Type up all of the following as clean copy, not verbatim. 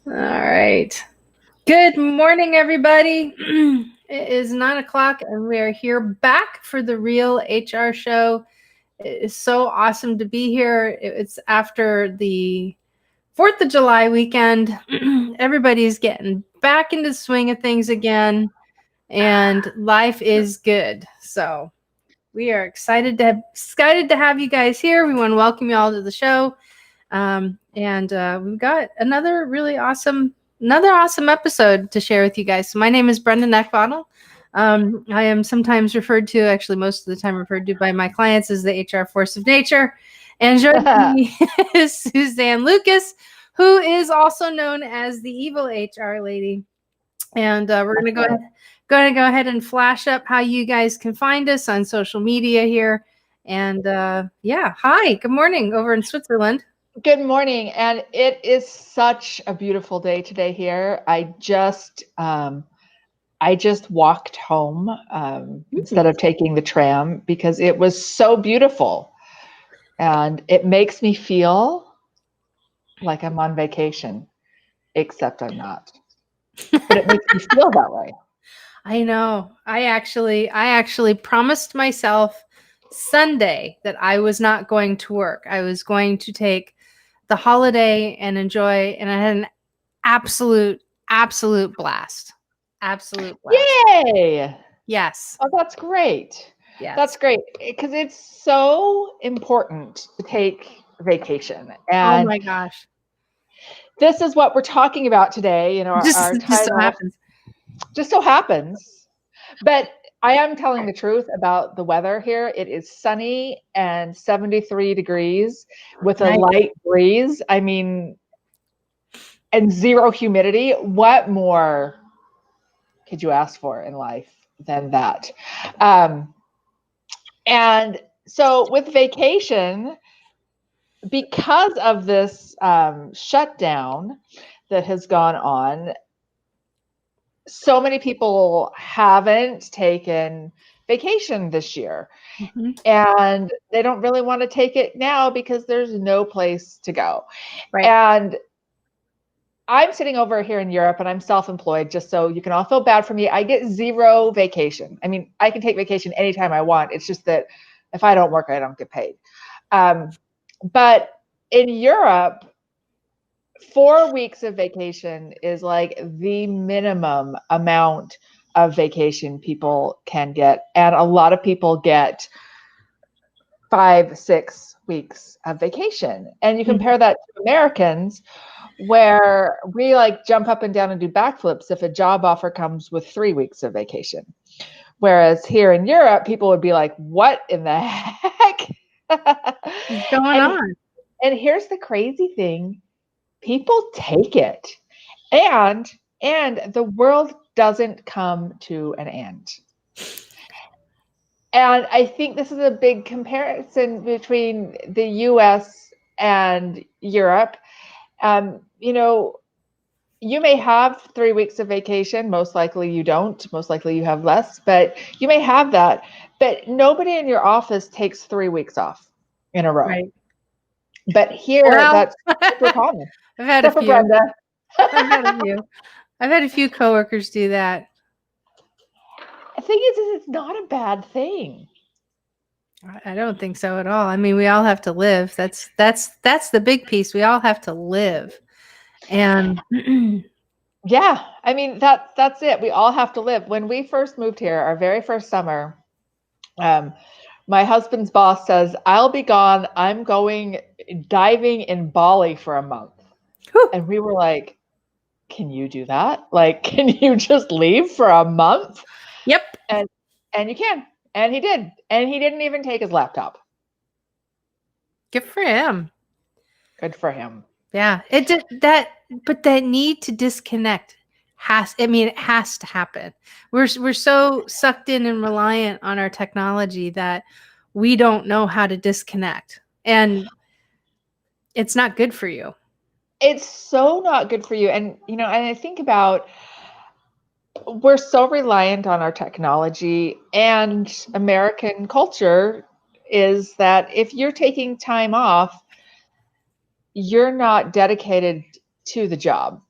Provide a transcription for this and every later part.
All right. Good morning, everybody. It is 9 o'clock, and we are here back for the Real HR Show. It is so awesome to be here. It's after the 4th of July weekend. Everybody's getting back into the swing of things again, and life is good. So we are excited to have you guys here. We want to welcome you all to the show. And we've got another awesome episode to share with you guys. So my name is Brenda and I am sometimes referred to, actually most of the time referred to by my clients as the HR force of nature. And joining me is Suzanne Lucas, who is also known as the evil HR lady. And we're going to go ahead and flash up how you guys can find us on social media here. And hi, good morning over in Switzerland. Good morning, and it is such a beautiful day today here. I just walked home instead of taking the tram because it was so beautiful, and it makes me feel like I'm on vacation, except I'm not. But it makes me feel that way. I know. I actually promised myself Sunday that I was not going to work. I was going to take the holiday and enjoy, and I had an absolute blast. Absolute blast. Yay! Yes. Oh, that's great. Yes. That's great because it's so important to take vacation. Oh And my gosh. This is what we're talking about today. Our title just so happens. But I am telling the truth about the weather here. It is sunny and 73 degrees with a light breeze. I mean, and zero humidity. What more could you ask for in life than that? And so with vacation, because of this shutdown that has gone on, so many people haven't taken vacation this year. Mm-hmm. And they don't really want to take it now because there's no place to go. Right. And I'm sitting over here in Europe and I'm self-employed, just so you can all feel bad for me. I get zero vacation. I mean, I can take vacation anytime I want. It's just that if I don't work, I don't get paid. But in Europe, 4 weeks of vacation is like the minimum amount of vacation people can get. And a lot of people get 5-6 weeks of vacation. And you compare that to Americans, where we like jump up and down and do backflips if a job offer comes with 3 weeks of vacation. Whereas here in Europe, people would be like, what in the heck? What's going on? And here's the crazy thing. People take it, and the world doesn't come to an end. And I think this is a big comparison between the US and Europe. You may have 3 weeks of vacation. Most likely you don't. Most likely you have less, but you may have that. But nobody in your office takes 3 weeks off in a row. Right. But here, that's super common. I've had a few. Brenda. I've had a few coworkers do that. The thing is it's not a bad thing. I don't think so at all. I mean, we all have to live. That's the big piece. We all have to live. And yeah, I mean, that's it. We all have to live. When we first moved here, our very first summer, my husband's boss says, I'll be gone. I'm going diving in Bali for a month. Whew. And we were like, can you do that? Like, can you just leave for a month? Yep. And you can. And he did. And he didn't even take his laptop. Good for him. Good for him. Yeah. But that need to disconnect it has to happen. We're so sucked in and reliant on our technology that we don't know how to disconnect. And it's not good for you. It's so not good for you. And, and I think about, we're so reliant on our technology, and American culture is that if you're taking time off, you're not dedicated to the job.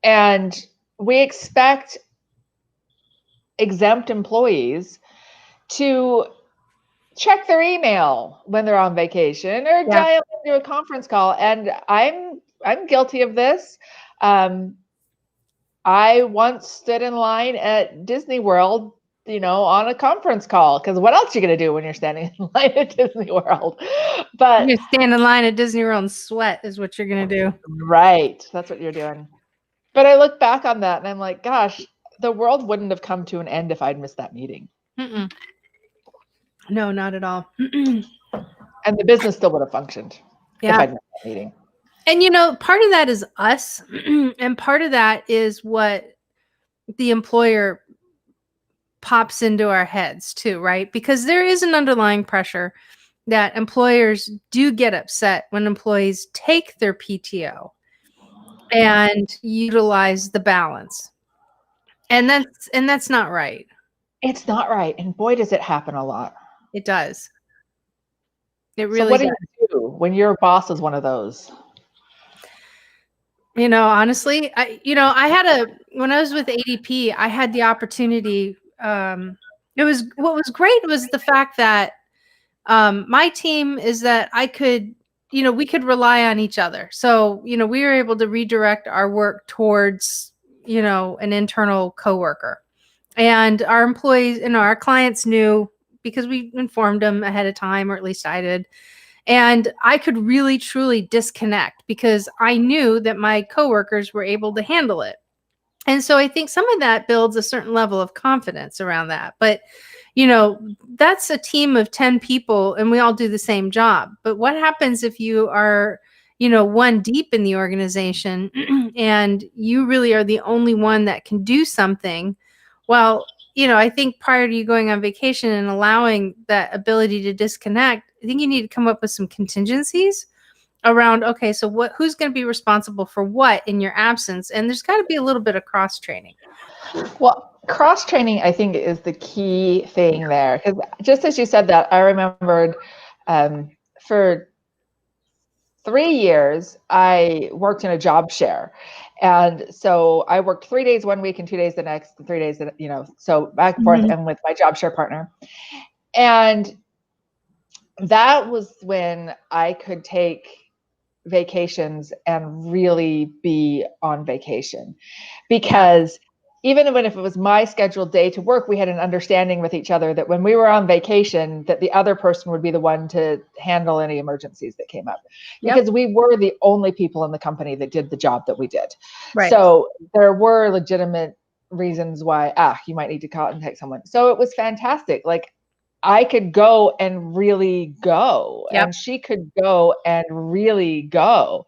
And we expect exempt employees to check their email when they're on vacation or dial into a conference call. And I'm guilty of this. I once stood in line at Disney World, on a conference call, because what else are you going to do when you're standing in line at Disney World? But you stand in line at Disney World and sweat is what you're going to do. Right. That's what you're doing. But I look back on that and I'm like, gosh, the world wouldn't have come to an end if I'd missed that meeting. Mm-mm. No, not at all. And the business still would have functioned if I'd missed that meeting. And, part of that is us. And part of that is what the employer pops into our heads too, right? Because there is an underlying pressure that employers do get upset when employees take their PTO and utilize the balance. And that's not right. It's not right. And boy, does it happen a lot. It does. It really So what does. do you do when your boss is one of those? Honestly, when I was with ADP, I had the opportunity. What was great was the fact that my team is that I could, we could rely on each other. So, we were able to redirect our work towards, an internal coworker. And our employees, our clients knew because we informed them ahead of time, or at least I did. And I could really, truly disconnect because I knew that my coworkers were able to handle it. And so I think some of that builds a certain level of confidence around that. But, that's a team of 10 people and we all do the same job. But what happens if you are, one deep in the organization and you really are the only one that can do something? Well, I think prior to you going on vacation and allowing that ability to disconnect, I think you need to come up with some contingencies around, okay, so who's going to be responsible for what in your absence? And there's got to be a little bit of cross training. Well, cross training, I think, is the key thing there. Because just as you said that, I remembered for 3 years, I worked in a job share. And so I worked 3 days one week and 2 days the next, 3 days, so back and forth, and with my job share partner. And that was when I could take vacations and really be on vacation, because even if it was my scheduled day to work, we had an understanding with each other that when we were on vacation, that the other person would be the one to handle any emergencies that came up, because we were the only people in the company that did the job that we did. Right. So there were legitimate reasons why, you might need to contact someone. So it was fantastic. Like, I could go and really go, and she could go and really go.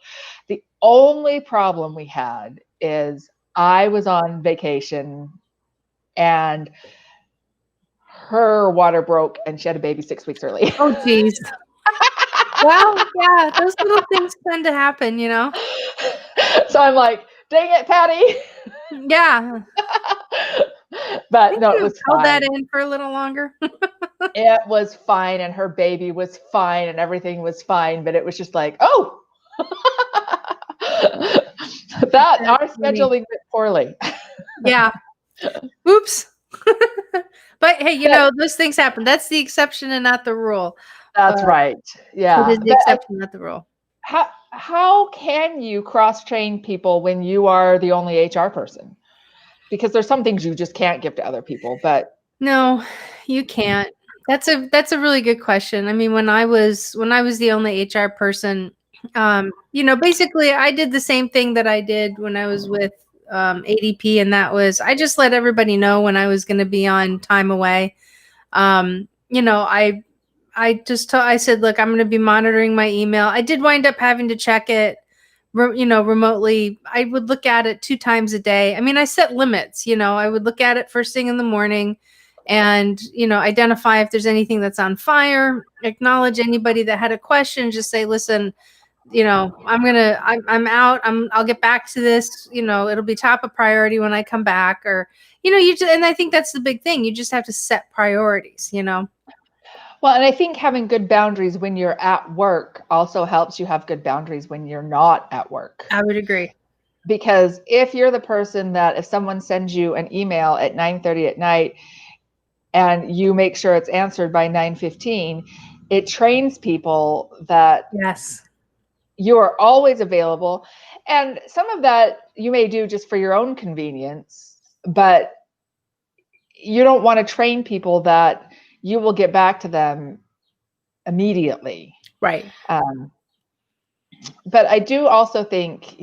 The only problem we had is I was on vacation and her water broke and she had a baby 6 weeks early. Oh, geez. Well, yeah, those little things tend to happen, So I'm like, dang it, Patty. Yeah. But no, it was fine. Hold that in for a little longer. It was fine, and her baby was fine, and everything was fine. But it was just like, oh, that our scheduling went poorly. Yeah. Oops. But hey, those things happen. That's the exception and not the rule. That's right. Yeah. It is the exception, not the rule. How can you cross-train people when you are the only HR person? Because there's some things you just can't give to other people, but no, you can't. That's a really good question. I mean, when I was the only HR person, basically I did the same thing that I did when I was with ADP, and that was I just let everybody know when I was going to be on time away. I said, look, I'm going to be monitoring my email. I did wind up having to check it, remotely. I would look at it 2 times a day. I mean, I set limits, I would look at it first thing in the morning and, identify if there's anything that's on fire, acknowledge anybody that had a question, just say, listen, I'm out. I'll get back to this, it'll be top of priority when I come back, or, and I think that's the big thing. You just have to set priorities, Well, and I think having good boundaries when you're at work also helps you have good boundaries when you're not at work. I would agree. Because if you're the person that if someone sends you an email at 9:30 at night and you make sure it's answered by 9:15, it trains people that Yes. you are always available. And some of that you may do just for your own convenience, but you don't want to train people that you will get back to them immediately. Right. But I do also think,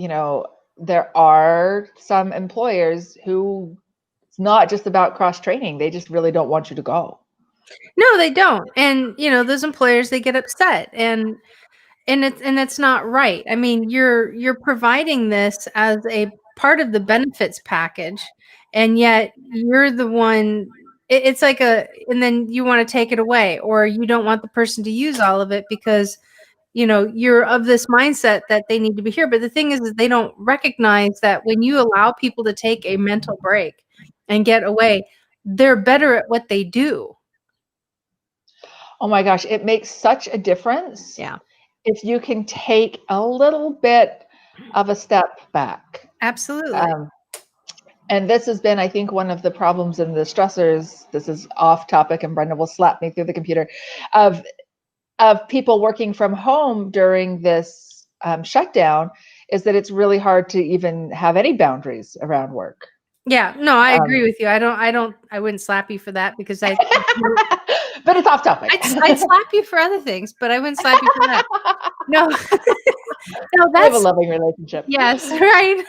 there are some employers who it's not just about cross training. They just really don't want you to go. No, they don't. And those employers, they get upset, and it's not right. I mean, you're providing this as a part of the benefits package, and yet you're the one. It's like and then you want to take it away, or you don't want the person to use all of it because you're of this mindset that they need to be here. But the thing is they don't recognize that when you allow people to take a mental break and get away, they're better at what they do. Oh my gosh, it makes such a difference. Yeah. If you can take a little bit of a step back. Absolutely. And this has been, I think, one of the problems and the stressors. This is off topic, and Brenda will slap me through the computer of people working from home during this shutdown, is that it's really hard to even have any boundaries around work. Yeah, no, I agree with you. I wouldn't slap you for that because but it's off topic. I'd slap you for other things, but I wouldn't slap you for that. No, no, we have a loving relationship. Yes, right.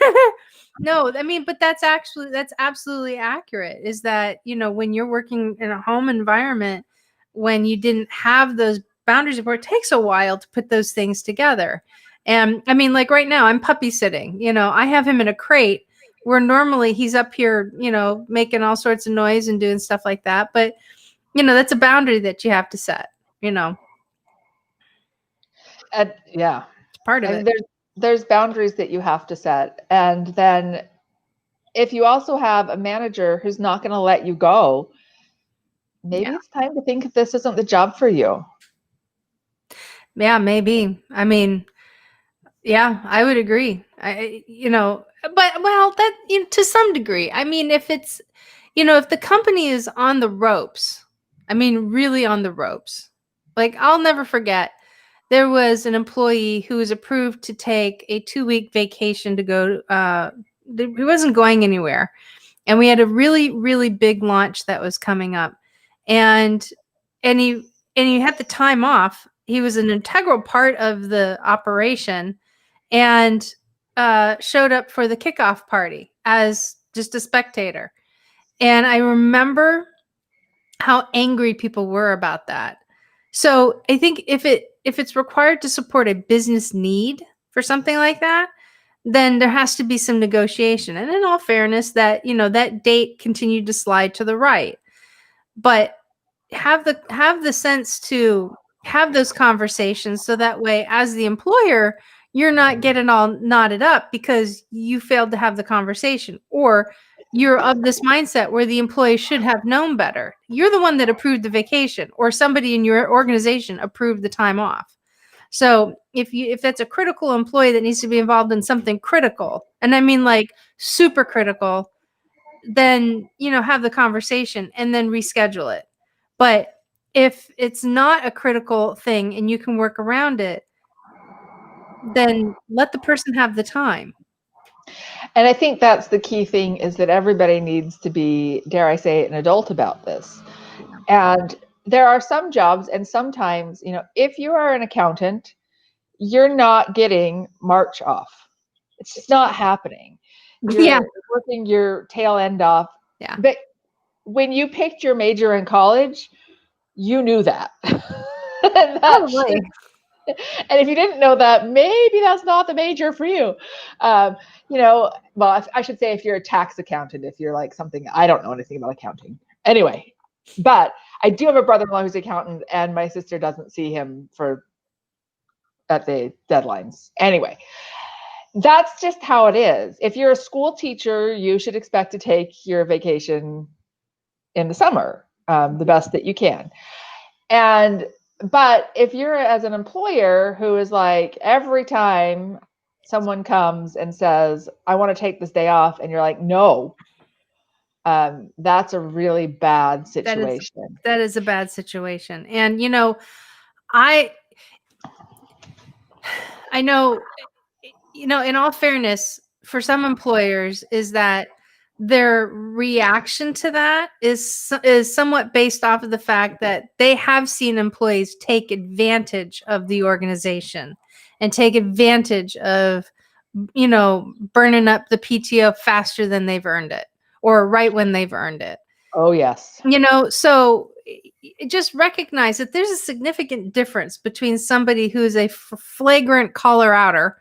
No, I mean, but that's absolutely accurate. Is that, when you're working in a home environment, when you didn't have those boundaries before, it takes a while to put those things together. And I mean, like right now, I'm puppy sitting. I have him in a crate where normally he's up here, making all sorts of noise and doing stuff like that. But that's a boundary that you have to set. Yeah, it's part of it. There's boundaries that you have to set, and then if you also have a manager who's not going to let you go, maybe it's time to think if this isn't the job for you. Yeah, maybe. I mean, yeah, I would agree. But that to some degree. I mean, if it's if the company is on the ropes, I mean, really on the ropes. Like, I'll never forget, there was an employee who was approved to take a 2-week vacation to go. He wasn't going anywhere, and we had a really, really big launch that was coming up, and he had the time off. He was an integral part of the operation, and showed up for the kickoff party as just a spectator. And I remember how angry people were about that. So I think if it's required to support a business need for something like that, then there has to be some negotiation. And in all fairness, that that date continued to slide to the right. But have the sense to have those conversations, so that way, as the employer, you're not getting all knotted up because you failed to have the conversation, or you're of this mindset where the employee should have known better. You're the one that approved the vacation, or somebody in your organization approved the time off. So if that's a critical employee that needs to be involved in something critical, and I mean like super critical, then have the conversation and then reschedule it. But if it's not a critical thing and you can work around it, then let the person have the time. And I think that's the key thing, is that everybody needs to be, dare I say, an adult about this. And there are some jobs, and sometimes, if you are an accountant, you're not getting March off. It's just not happening. You're working your tail end off. Yeah. But when you picked your major in college, you knew that. Probably. And if you didn't know that, maybe that's not the major for you. Well, I should say if you're a tax accountant, if you're like something, I don't know anything about accounting. Anyway, but I do have a brother-in-law who's an accountant, and my sister doesn't see him at the deadlines. Anyway, that's just how it is. If you're a school teacher, you should expect to take your vacation in the summer, the best that you can. But if you're as an employer who is like, every time someone comes and says, I want to take this day off, and you're like, no, that's a really bad situation. That is a bad situation. And, I know, in all fairness, for some employers is that their reaction to that is somewhat based off of the fact that they have seen employees take advantage of the organization and take advantage of, burning up the PTO faster than they've earned it or right when they've earned it. Oh, yes. So just recognize that there's a significant difference between somebody who's a flagrant caller outer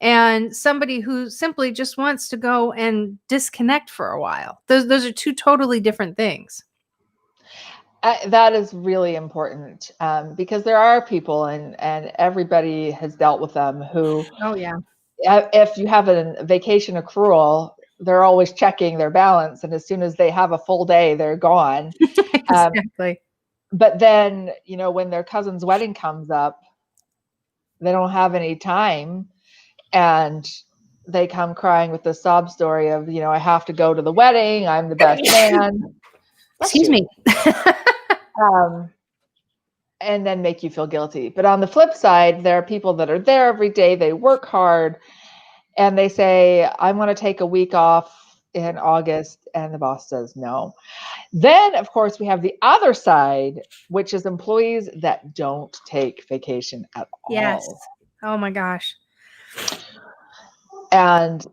and somebody who simply just wants to go and disconnect for a while. Those are two totally different things. That is really important, because there are people, and everybody has dealt with them, who, Oh, yeah. if you have a vacation accrual, they're always checking their balance, and as soon as they have a full day, they're gone. Exactly. But then, when their cousin's wedding comes up, they don't have any time, and they come crying with the sob story of, I have to go to the wedding. I'm the best man. Excuse me. And then make you feel guilty. But on the flip side, there are people that are there every day. They work hard, and they say, I want to take a week off in August. And the boss says no. Then, of course, we have the other side, which is employees that don't take vacation at all. Yes. Oh my gosh. And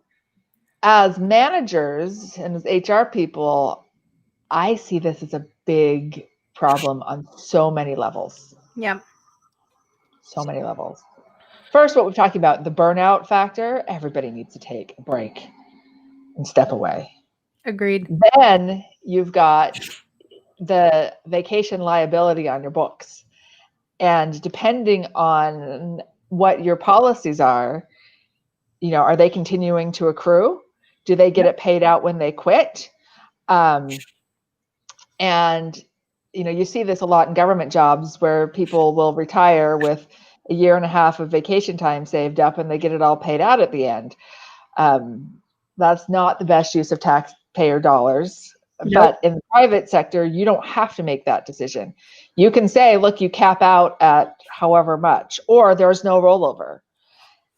as managers and as HR people, I see this as a big problem on so many levels. Yep. So many levels. First, what we're talking about, the burnout factor, everybody needs to take a break and step away. Agreed. Then you've got the vacation liability on your books. And depending on what your policies are they continuing to accrue? Do they get it paid out when they quit? And you see this a lot in government jobs where people will retire with a year and a half of vacation time saved up, and they get it all paid out at the end. That's not the best use of taxpayer dollars. Nope. But in the private sector, you don't have to make that decision. You can say, look, you cap out at however much, or there's no rollover.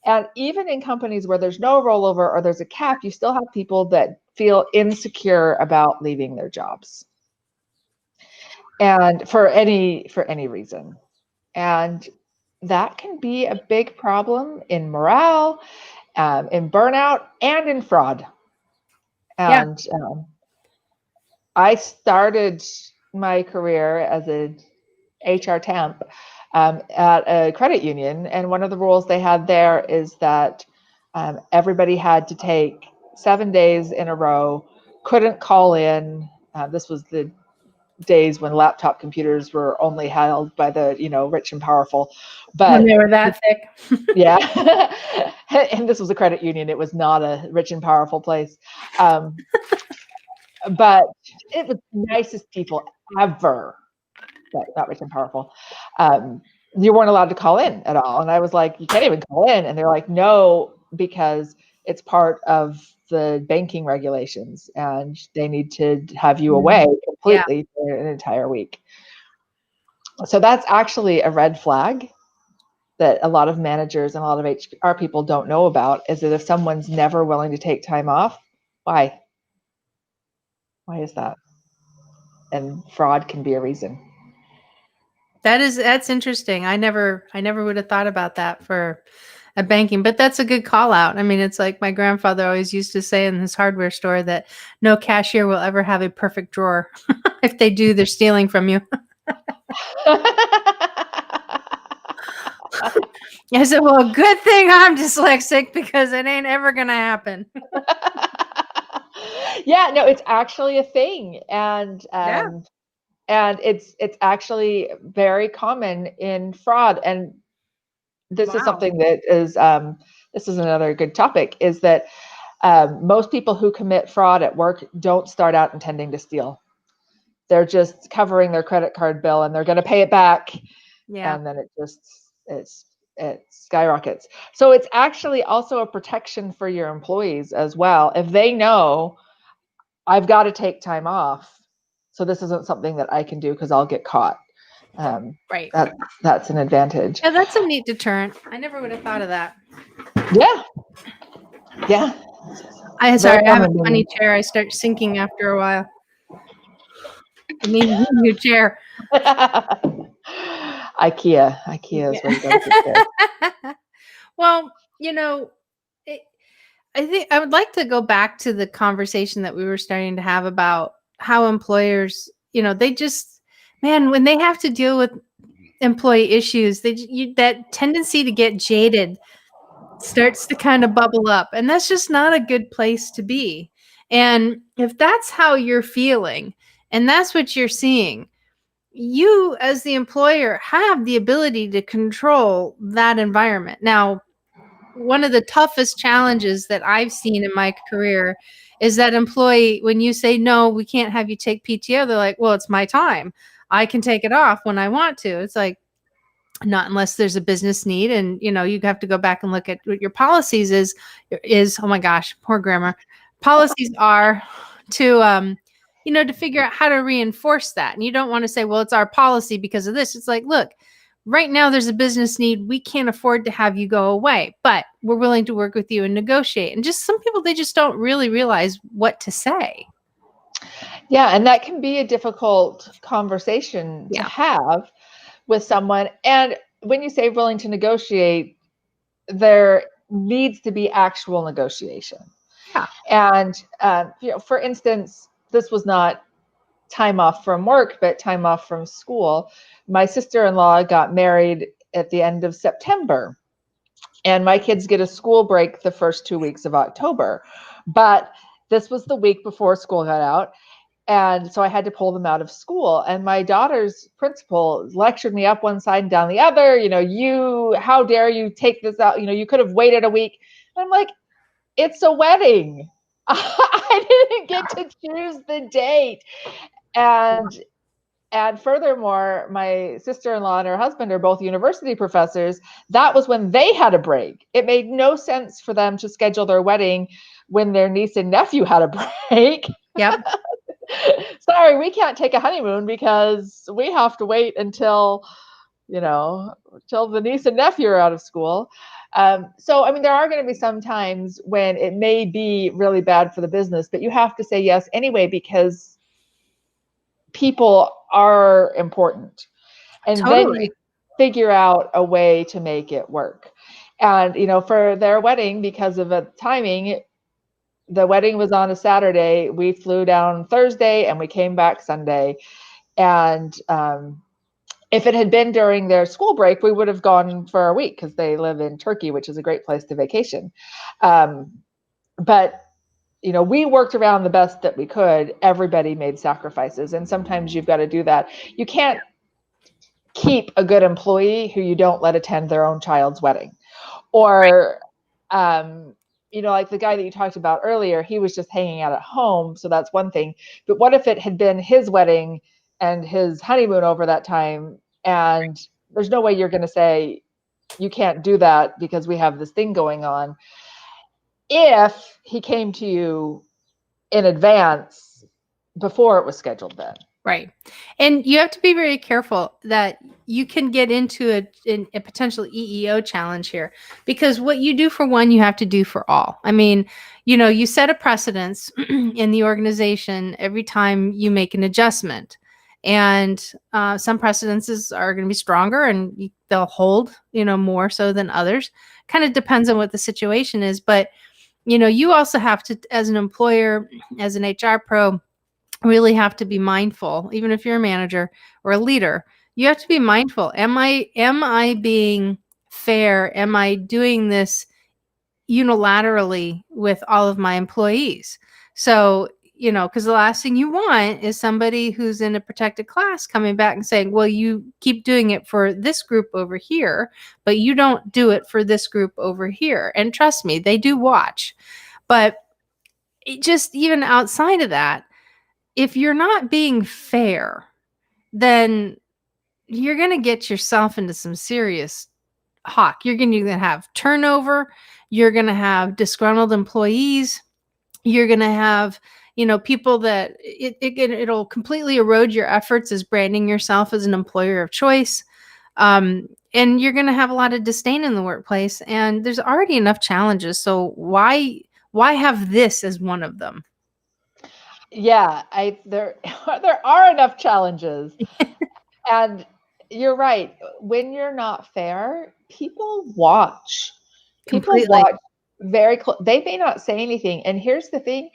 And even in companies where there's no rollover or there's a cap, you still have people that feel insecure about leaving their jobs. And for any reason. And that can be a big problem in morale, in burnout, and in fraud. And I started my career as a HR temp at a credit union, and one of the rules they had there is that everybody had to take 7 days in a row, couldn't call in. This was the days when laptop computers were only held by the rich and powerful, but when they were that thick. Yeah. And this was a credit union. It was not a rich and powerful place. But it was the nicest people ever, but not rich and powerful. You weren't allowed to call in at all. And I was like, you can't even call in. And they're like, no, because it's part of the banking regulations and they need to have you away completely for an entire week. So that's actually a red flag that a lot of managers and a lot of HR people don't know about, is that if someone's never willing to take time off, why? Why is that? And fraud can be a reason. That's interesting. I never would have thought about that for a banking, but that's a good call out. I mean, it's like my grandfather always used to say in his hardware store that no cashier will ever have a perfect drawer. If they do, they're stealing from you. I said, well, good thing I'm dyslexic because it ain't ever going to happen. Yeah, no, it's actually a thing. And it's actually very common in fraud. And this is something that is, this is another good topic, is that most people who commit fraud at work don't start out intending to steal. They're just covering their credit card bill and they're going to pay it back. Yeah. And then it skyrockets. So it's actually also a protection for your employees as well. If they know I've got to take time off, so this isn't something that I can do because I'll get caught. Right. That's an advantage. Yeah, that's a neat deterrent. I never would have thought of that. Yeah. Yeah. Sorry, I have a funny chair. I start sinking after a while. It needs a new chair. IKEA is where you go to get chair. Well, I think I would like to go back to the conversation that we were starting to have about how employers, they just, man, when they have to deal with employee issues, that tendency to get jaded starts to kind of bubble up. And that's just not a good place to be. And if that's how you're feeling and that's what you're seeing, you as the employer have the ability to control that environment. Now, one of the toughest challenges that I've seen in my career is that employee, when you say, no, we can't have you take PTO, they're like, well, it's my time. I can take it off when I want to. It's like, not unless there's a business need. And, you have to go back and look at what your policies is, oh my gosh, poor grammar. Policies are to, to figure out how to reinforce that. And you don't want to say, well, it's our policy because of this. It's like, look, right now there's a business need. We can't afford to have you go away, but we're willing to work with you and negotiate. And just some people, they just don't really realize what to say. Yeah. And that can be a difficult conversation to have with someone. And when you say willing to negotiate, there needs to be actual negotiation. Yeah. And, for instance, this was not time off from work, but time off from school. My sister-in-law got married at the end of September, and my kids get a school break the first 2 weeks of October. But this was the week before school got out. And so I had to pull them out of school. And my daughter's principal lectured me up one side and down the other. How dare you take this out? You could have waited a week. And I'm like, it's a wedding. I didn't get to choose the date. And furthermore, my sister-in-law and her husband are both university professors. That was when they had a break. It made no sense for them to schedule their wedding when their niece and nephew had a break. Yep. Sorry, we can't take a honeymoon because we have to wait until the niece and nephew are out of school. So, there are going to be some times when it may be really bad for the business, but you have to say yes anyway, because people are important. And Totally. then you figure out a way to make it work. And, for their wedding, because of the timing, the wedding was on a Saturday. We flew down Thursday and we came back Sunday. And if it had been during their school break, we would have gone for a week because they live in Turkey, which is a great place to vacation. But we worked around the best that we could. Everybody made sacrifices. And sometimes you've got to do that. You can't keep a good employee who you don't let attend their own child's wedding. Or, like the guy that you talked about earlier, he was just hanging out at home. So that's one thing. But what if it had been his wedding and his honeymoon over that time? And there's no way you're going to say, you can't do that because we have this thing going on. If he came to you in advance before it was scheduled then. Right. And you have to be very careful that you can get into a potential EEO challenge here, because what you do for one, you have to do for all. You set a precedence in the organization every time you make an adjustment. And some precedences are going to be stronger and they'll hold, more so than others. Kind of depends on what the situation is. But, you also have to, as an employer, as an HR pro, really have to be mindful. Even if you're a manager or a leader, you have to be mindful. Am I being fair? Am I doing this unilaterally with all of my employees? So, because the last thing you want is somebody who's in a protected class coming back and saying, well, you keep doing it for this group over here, but you don't do it for this group over here. And trust me, they do watch. But just even outside of that, if you're not being fair, then you're going to get yourself into some serious hawk. You're going to have turnover. You're going to have disgruntled employees. You're going to have, people that it'll completely erode your efforts as branding yourself as an employer of choice. And you're going to have a lot of disdain in the workplace, and there's already enough challenges. So why have this as one of them? Yeah, there are enough challenges. And you're right. When you're not fair, people watch. People Completely. watch very close. They may not say anything. And here's the thing,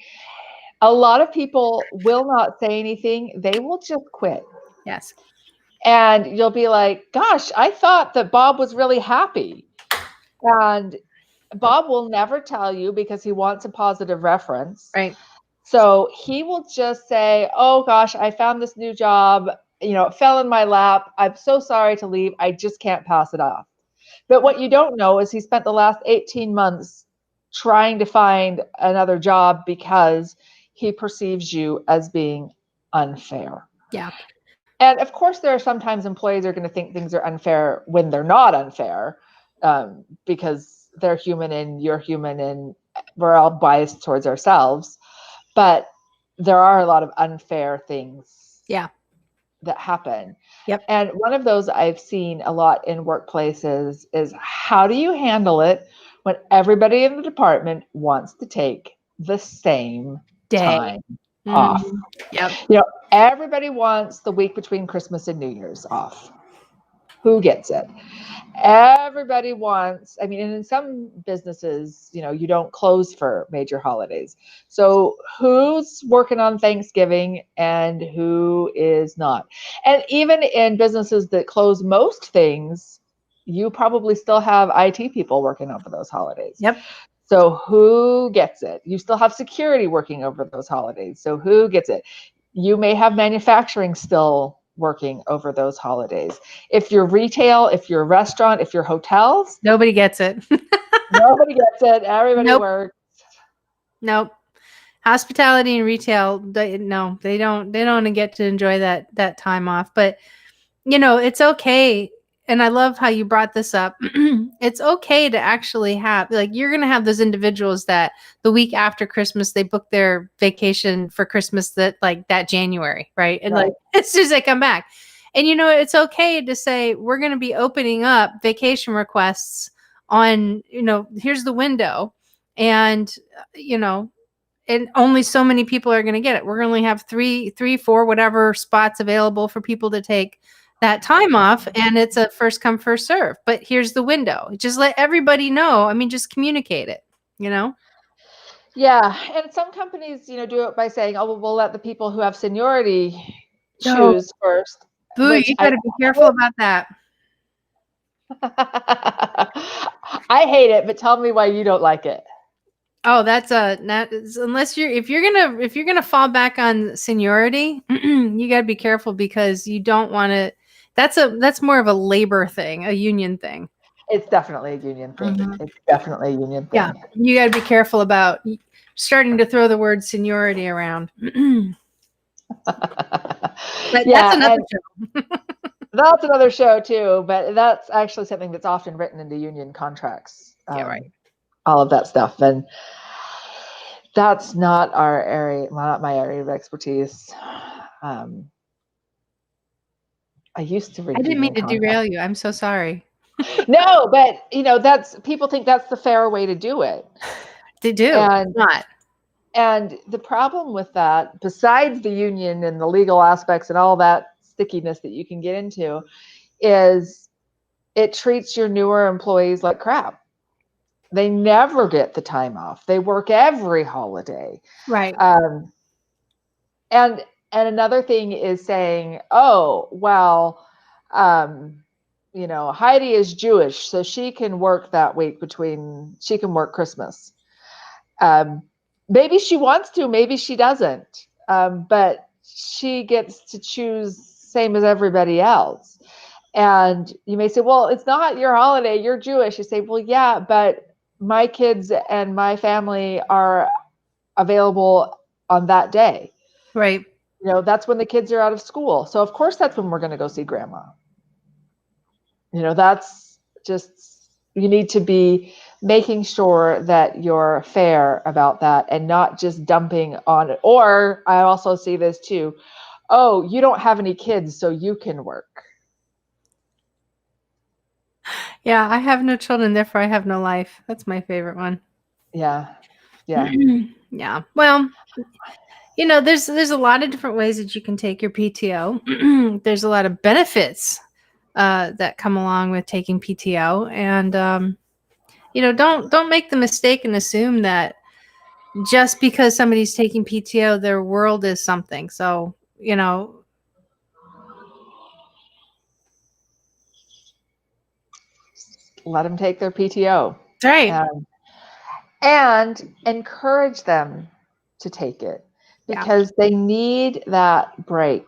a lot of people will not say anything. They will just quit. Yes. And you'll be like, gosh, I thought that Bob was really happy. And Bob will never tell you because he wants a positive reference. Right. So he will just say, oh gosh, I found this new job. It fell in my lap. I'm so sorry to leave. I just can't pass it off. But what you don't know is he spent the last 18 months trying to find another job because he perceives you as being unfair. Yeah. And of course, there are sometimes employees are going to think things are unfair when they're not unfair, because they're human and you're human and we're all biased towards ourselves. But there are a lot of unfair things that happen. Yep. And one of those I've seen a lot in workplaces is, how do you handle it when everybody in the department wants to take the same time off? Yep. Everybody wants the week between Christmas and New Year's off. Who gets it? Everybody wants, and in some businesses, you don't close for major holidays. So who's working on Thanksgiving and who is not? And even in businesses that close most things, you probably still have IT people working over those holidays. Yep. So who gets it? You still have security working over those holidays. So who gets it? You may have manufacturing still working over those holidays. If you're retail, if you're a restaurant, if you're hotels, nobody gets it. Nobody gets it. Everybody works. Nope. Hospitality and retail, they don't get to enjoy that time off. But it's okay. And I love how you brought this up. It's okay to actually have, you're going to have those individuals that the week after Christmas, they book their vacation for Christmas that January, right? And as soon as they come back, and it's okay to say, we're going to be opening up vacation requests on, here's the window, and, and only so many people are going to get it. We're going to only have three, 4, whatever spots available for people to take that time off, and it's a first come first serve. But here's the window. Just let everybody know. Just communicate it. Yeah, and some companies, do it by saying, "Oh, well, we'll let the people who have seniority choose first." Boo! You got to be careful about that. I hate it, but tell me why you don't like it. Oh, that's unless if you're gonna fall back on seniority, you got to be careful, because you don't want to. That's more of a labor thing, a union thing. It's definitely a union thing. Mm-hmm. It's definitely a union thing. Yeah, you got to be careful about starting to throw the word seniority around. But that's another show. That's another show too, but that's actually something that's often written into union contracts. Right. All of that stuff, and that's not our area, not my area of expertise. I used to read. I didn't mean to derail you. I'm so sorry. No, but that's, people think that's the fair way to do it. They do. And not. And the problem with that, besides the union and the legal aspects and all that stickiness that you can get into, is it treats your newer employees like crap. They never get the time off. They work every holiday. Right. And another thing is saying, oh, well, Heidi is Jewish, so she can work that week she can work Christmas. Maybe she wants to, maybe she doesn't. But she gets to choose same as everybody else. And you may say, well, it's not your holiday, you're Jewish. You say, well, yeah, but my kids and my family are available on that day. Right. That's when the kids are out of school. So of course that's when we're going to go see grandma. That's just you need to be making sure that you're fair about that and not just dumping on it. Or I also see this too. Oh, you don't have any kids, so you can work. Yeah, I have no children, therefore I have no life. That's my favorite one. Yeah. Yeah. Yeah. Well, there's a lot of different ways that you can take your PTO. There's a lot of benefits that come along with taking PTO, and don't make the mistake and assume that just because somebody's taking PTO, their world is something. So Let them take their PTO. right. And encourage them to take it Yeah. because they need that break.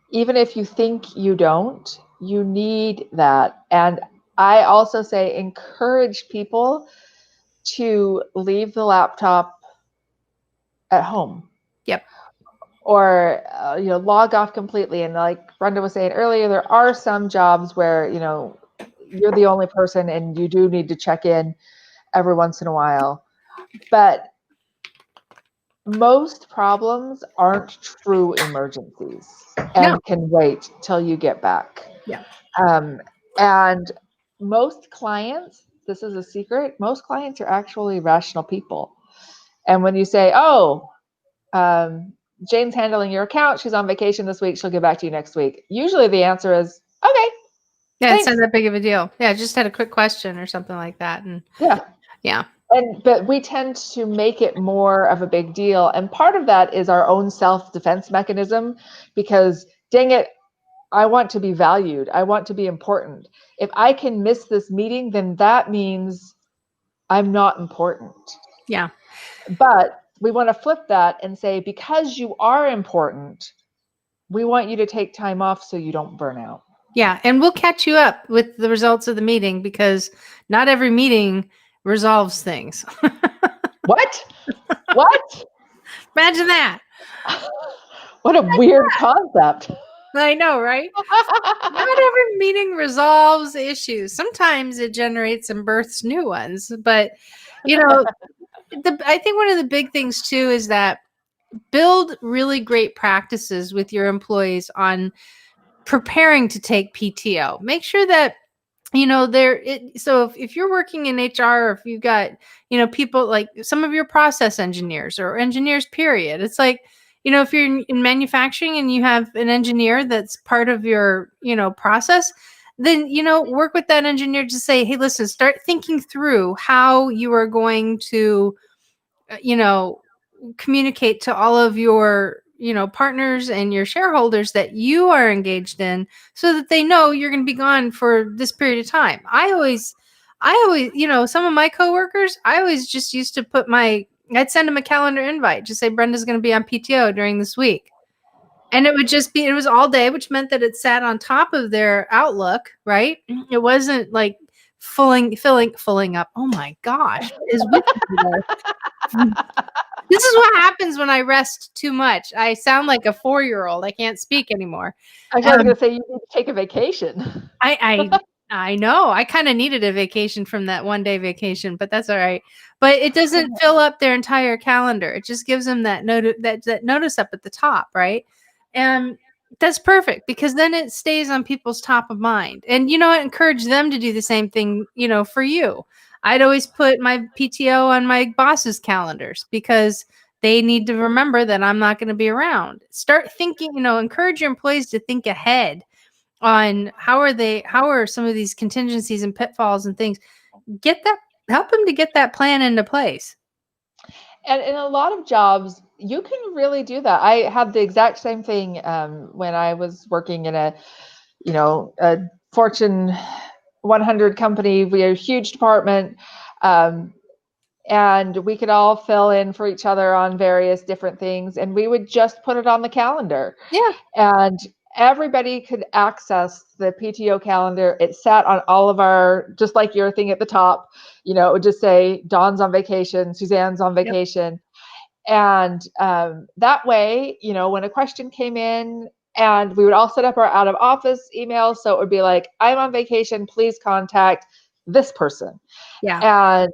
Even if you think you don't, you need that. And I also say encourage people to leave the laptop at home. Yep. Or log off completely. And like Brenda was saying earlier, there are some jobs where you're the only person and you do need to check in every once in a while. But most problems aren't true emergencies and No. can wait till you get back. Yeah. And most clients, this is a secret, most clients are actually rational people. And when you say, oh, Jane's handling your account, she's on vacation this week, she'll get back to you next week. Usually the answer is, okay, Yeah, thanks. it's not that big of a deal. Yeah, just had a quick question or something like that. And yeah. But we tend to make it more of a big deal. And part of that is our own self-defense mechanism because, dang it, I want to be valued. I want to be important. If I can miss this meeting, then that means I'm not important. Yeah. But we want to flip that and say, because you are important, we want you to take time off so you don't burn out. Yeah. And we'll catch you up with the results of the meeting because not every meeting resolves things. What? What? Imagine that. What a weird concept. I know, right? Not every meeting resolves issues. Sometimes it generates and births new ones. But, I think one of the big things too is that build really great practices with your employees on preparing to take PTO. Make sure that if you're working in HR, or if you've got people like some of your process engineers or engineers period, it's like if you're in manufacturing and you have an engineer that's part of your process, then work with that engineer to say, hey, listen, start thinking through how you are going to communicate to all of your partners and your shareholders that you are engaged in, so that they know you're going to be gone for this period of time. I always some of my coworkers, I always just used to I'd send them a calendar invite, just say Brenda's going to be on PTO during this week, and it was all day, which meant that it sat on top of their Outlook, right? It wasn't like filling up. Oh my gosh, what is with you there? This is what happens when I rest too much. I sound like a 4-year-old. I can't speak anymore. I was going to say, you need to take a vacation. I know. I kind of needed a vacation from that 1-day vacation, but that's all right. But it doesn't fill up their entire calendar. It just gives them that notice up at the top, right? And that's perfect because then it stays on people's top of mind. And encourage them to do the same thing, for you. I'd always put my PTO on my boss's calendars because they need to remember that I'm not going to be around. Start thinking, encourage your employees to think ahead on how are some of these contingencies and pitfalls and things. Help them to get that plan into place. And in a lot of jobs, you can really do that. I had the exact same thing when I was working in a Fortune 100 company. We had a huge department, and we could all fill in for each other on various different things, and we would just put it on the calendar. Yeah. And everybody could access the PTO calendar. It sat on all of our, just like your thing at the top, it would just say Dawn's on vacation, Suzanne's on vacation. Yep. And that way, when a question came in, and we would all set up our out of office emails. So it would be like, I'm on vacation, please contact this person. Yeah.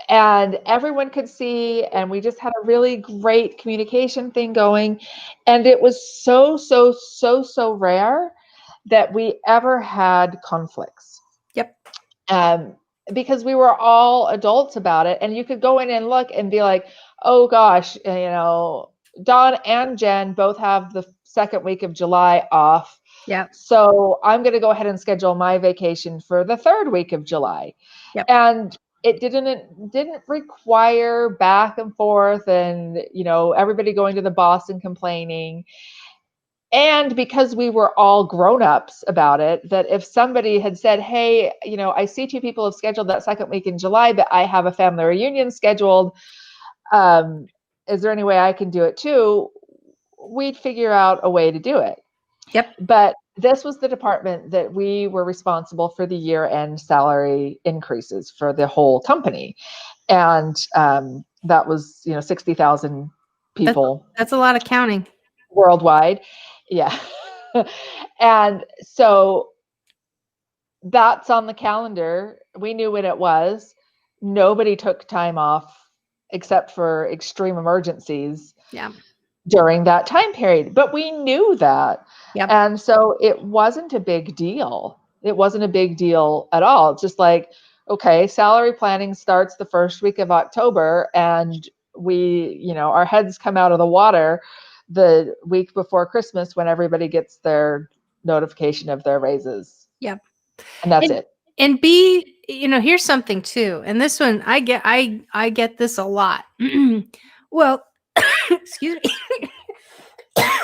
And everyone could see, and we just had a really great communication thing going. And it was so rare that we ever had conflicts. Yep. Because we were all adults about it, and you could go in and look and be like, oh gosh, Don and Jen both have the second week of July off. Yep. So I'm going to go ahead and schedule my vacation for the third week of July. Yep. And it didn't require back and forth and, everybody going to the boss and complaining. And because we were all grown-ups about it, that if somebody had said, hey, I see two people have scheduled that second week in July, but I have a family reunion scheduled. Is there any way I can do it too? We'd figure out a way to do it. Yep. But this was the department that we were responsible for the year-end salary increases for the whole company. And that was, 60,000 people. That's a lot of counting. Worldwide. Yeah. And so that's on the calendar. We knew when it was. Nobody took time off except for extreme emergencies. Yeah. During that time period. But we knew that. Yep. And so it wasn't a big deal. It wasn't a big deal at all. It's just like, okay, salary planning starts the first week of October, and we, our heads come out of the water the week before Christmas when everybody gets their notification of their raises. Yep. And that's it. And here's something too. And this one, I get this a lot. Well, excuse me.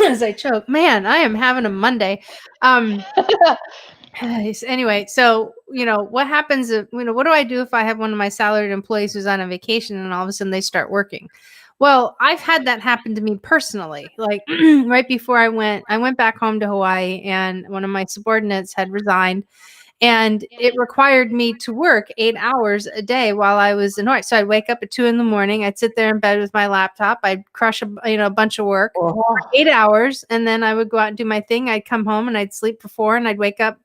As I choke, man, I am having a Monday. Anyway, so what happens if what do I do if I have one of my salaried employees who's on a vacation and all of a sudden they start working? Well, I've had that happen to me personally. Like right before I went back home to Hawaii, and one of my subordinates had resigned, and it required me to work 8 hours a day while I was in Hawaii. So I'd wake up at 2 a.m. I'd sit there in bed with my laptop. I'd crush a bunch of work for 8 hours, and then I would go out and do my thing. I'd come home and I'd sleep for 4, and I'd wake up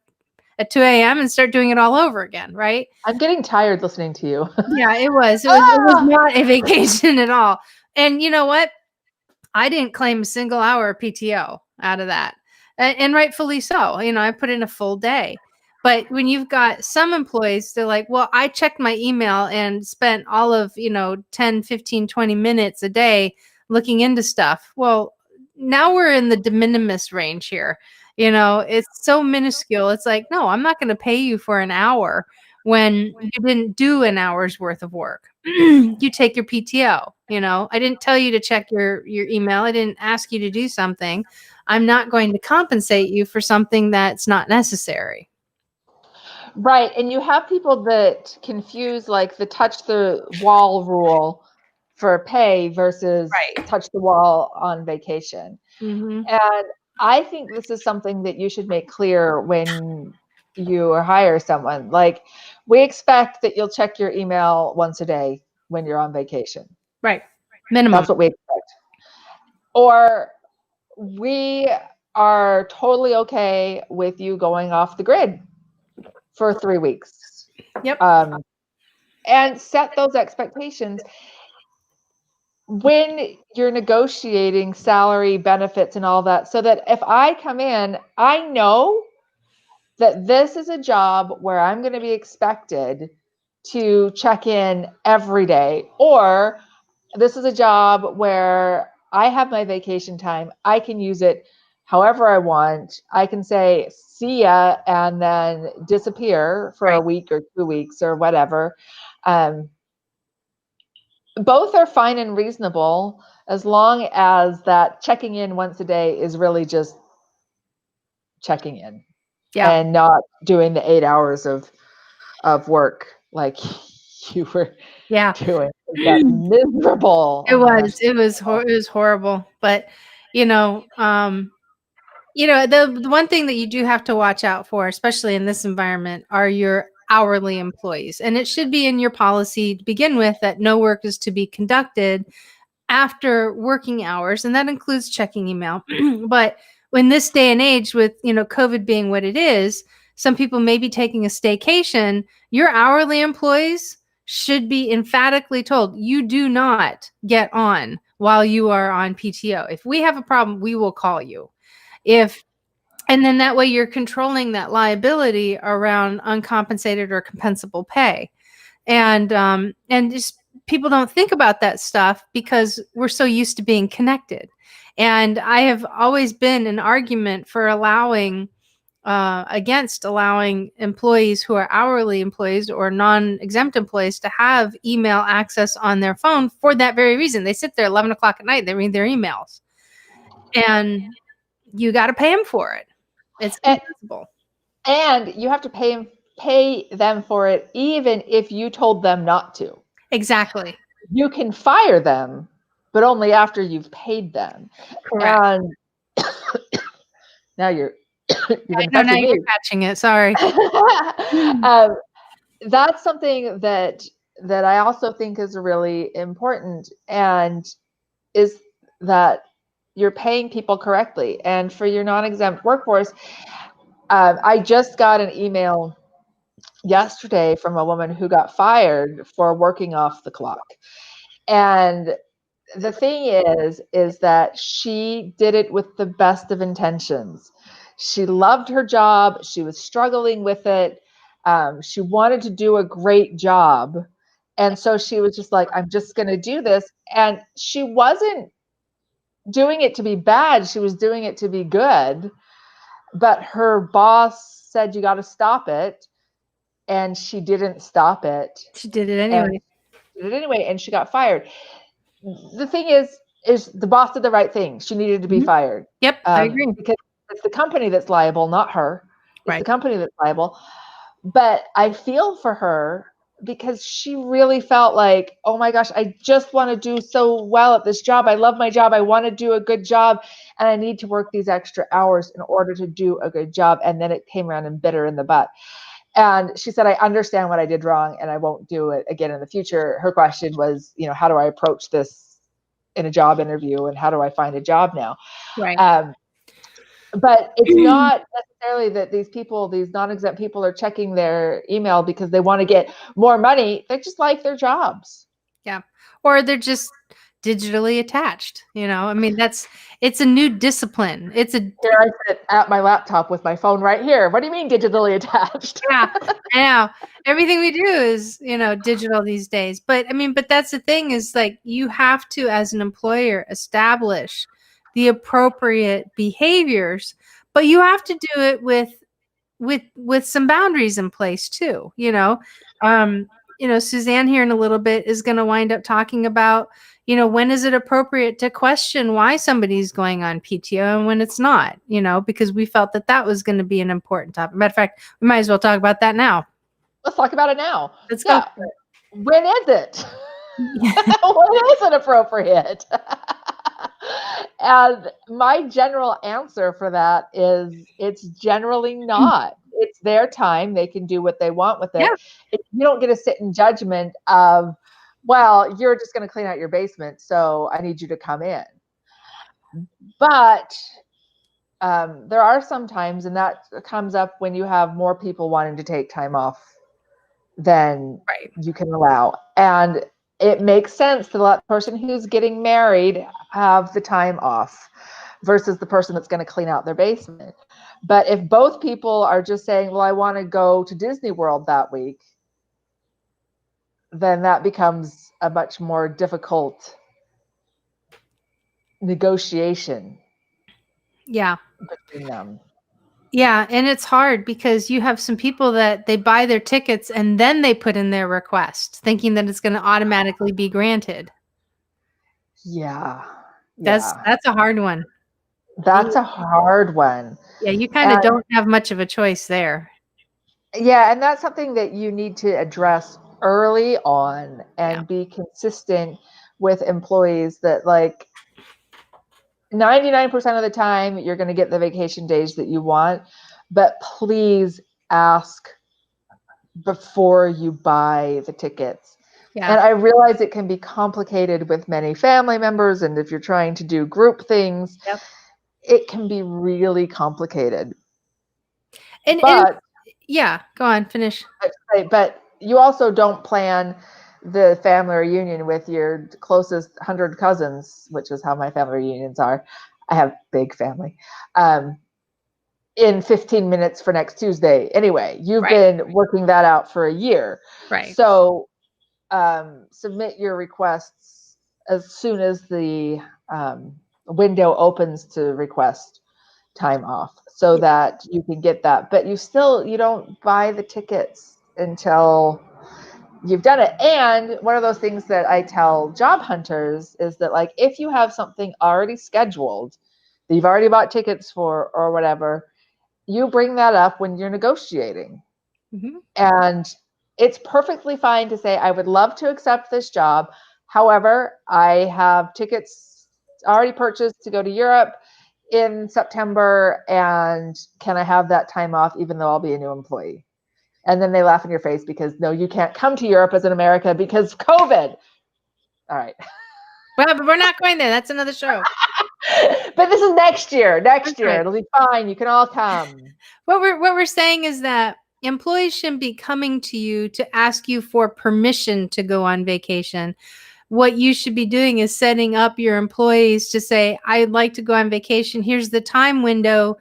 at 2 a.m. and start doing it all over again. Right? I'm getting tired listening to you. Yeah, it was not a vacation at all. And you know what? I didn't claim a single hour of PTO out of that, and rightfully so. I put in a full day. But when you've got some employees, they're like, well, I checked my email and spent all of, 10, 15, 20 minutes a day looking into stuff. Well, now we're in the de minimis range here. It's so minuscule. It's like, no, I'm not going to pay you for an hour when you didn't do an hour's worth of work. You take your PTO. I didn't tell you to check your email. I didn't ask you to do something. I'm not going to compensate you for something that's not necessary. Right. And you have people that confuse like the touch the wall rule for pay versus touch the wall on vacation. Mm-hmm. And I think this is something that you should make clear when you hire someone. Like, we expect that you'll check your email once a day when you're on vacation. Right. Minimum. That's what we expect. Or we are totally okay with you going off the grid for 3 weeks. Yep. And set those expectations when you're negotiating salary, benefits, and all that, so that if I come in, I know that this is a job where I'm going to be expected to check in every day, or this is a job where I have my vacation time. I can use it however I want. I can say, see ya, and then disappear for a week or 2 weeks or whatever. Both are fine and reasonable as long as that checking in once a day is really just checking in. Yeah. And not doing the 8 hours of work like you were doing. That's miserable. It was horrible. But the one thing that you do have to watch out for, especially in this environment, are your hourly employees. And it should be in your policy to begin with that no work is to be conducted after working hours. And that includes checking email. But in this day and age with, COVID being what it is, some people may be taking a staycation, your hourly employees should be emphatically told, you do not get on while you are on PTO. If we have a problem, we will call you. And then that way you're controlling that liability around uncompensated or compensable pay. And just people don't think about that stuff because we're so used to being connected. And I have always been an argument for against allowing employees who are hourly employees or non-exempt employees to have email access on their phone for that very reason. They sit there 11 o'clock at night, they read their emails, and you got to pay them for it. It's impossible. And you have to pay them for it even if you told them not to. Exactly. You can fire them, but only after you've paid them. Correct. And now you're now you're catching it. Sorry. That's something that I also think is really important, and is that you're paying people correctly. And for your non-exempt workforce, I just got an email yesterday from a woman who got fired for working off the clock. And the thing is that she did it with the best of intentions. She loved her job. She was struggling with it. She wanted to do a great job. And so she was just like, I'm just going to do this. And she wasn't doing it to be bad. She was doing it to be good. But her boss said, you got to stop it. And she didn't stop it. She did it anyway. And she got fired. The thing is the boss did the right thing. She needed to be fired. Yep, I agree. Because it's the company that's liable, not her. It's right. The company that's liable. But I feel for her because she really felt like, oh my gosh, I just want to do so well at this job. I love my job. I want to do a good job. And I need to work these extra hours in order to do a good job. And then it came around and bit her in the butt. And she said, I understand what I did wrong and I won't do it again in the future. Her question was, how do I approach this in a job interview, and how do I find a job now? Right. But it's not necessarily that these non-exempt people are checking their email because they want to get more money. They just like their jobs. Yeah. Or they're just digitally attached. I mean, it's a new discipline. Here I sit at my laptop with my phone right here. What do you mean digitally attached? Yeah, I know. Everything we do is, digital these days. But that's the thing, is like, you have to, as an employer, establish the appropriate behaviors, but you have to do it with some boundaries in place too. Suzanne here in a little bit is going to wind up talking about, when is it appropriate to question why somebody's going on PTO and when it's not, because we felt that was going to be an important topic. Matter of fact, we might as well talk about that now. Let's talk about it now. Let's go. When is it? When is it appropriate? And my general answer for that is it's generally not. It's their time. They can do what they want with it. Yeah. You don't get to sit in judgment of, well, you're just going to clean out your basement, so I need you to come in. But there are some times, and that comes up when you have more people wanting to take time off than you can allow. And it makes sense to let the person who's getting married have the time off versus the person that's going to clean out their basement. But if both people are just saying, well, I want to go to Disney World that week, then that becomes a much more difficult negotiation. Yeah. Between them. Yeah, and it's hard because you have some people that they buy their tickets and then they put in their request thinking that it's going to automatically be granted. Yeah. That's a hard one. That's a hard one. Yeah, you kind of don't have much of a choice there. Yeah, and that's something that you need to address early on and be consistent with employees that, like, 99% of the time you're going to get the vacation days that you want, but please ask before you buy the tickets. Yeah. And I realize it can be complicated with many family members, and if you're trying to do group things, it can be really complicated. And Yeah, go on, finish. But you also don't plan the family reunion with your closest 100 cousins, which is how my family reunions are. I have big family. In 15 minutes for next Tuesday. Anyway, you've been working that out for a year. Right. So submit your requests as soon as the window opens to request time off so that you can get that. But you don't buy the tickets until you've done it. And one of those things that I tell job hunters is that, like, if you have something already scheduled that you've already bought tickets for or whatever, you bring that up when you're negotiating. Mm-hmm. And it's perfectly fine to say, I would love to accept this job. However, I have tickets already purchased to go to Europe in September, and can I have that time off even though I'll be a new employee? And then they laugh in your face because, no, you can't come to Europe as an America because COVID. All right. Well, but we're not going there. That's another show. But this is next year. Next year, it'll be fine. You can all come. What we're saying is that employees shouldn't be coming to you to ask you for permission to go on vacation. What you should be doing is setting up your employees to say, I'd like to go on vacation. Here's the time window.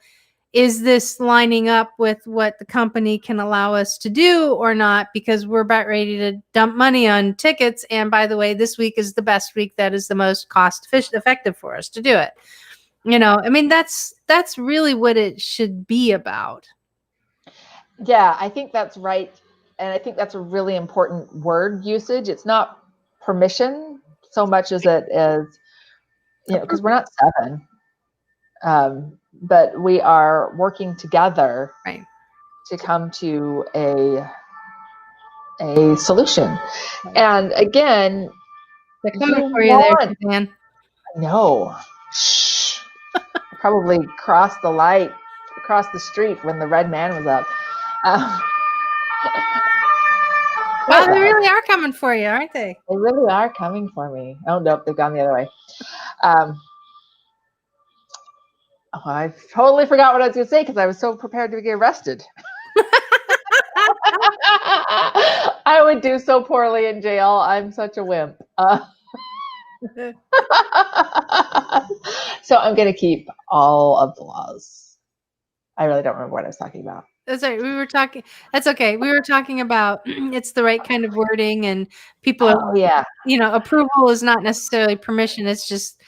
Is this lining up with what the company can allow us to do or not? Because we're about ready to dump money on tickets. And by the way, this week is the best week that is the most cost effective for us to do it. I mean, that's really what it should be about. Yeah, I think that's right. And I think that's a really important word usage. It's not permission so much as it is, because we're not 7. But we are working together to come to a solution. And again, they're coming for you there, Suzanne. No. Shh. Probably crossed the light across the street when the red man was up. Well, they really are coming for you, aren't they? They really are coming for me. Oh, nope, they've gone the other way. I totally forgot what I was going to say because I was so prepared to get arrested. I would do so poorly in jail. I'm such a wimp. So I'm going to keep all of the laws. I really don't remember what I was talking about. That's right. That's okay. We were talking about it's the right kind of wording, and people are, approval is not necessarily permission. It's just,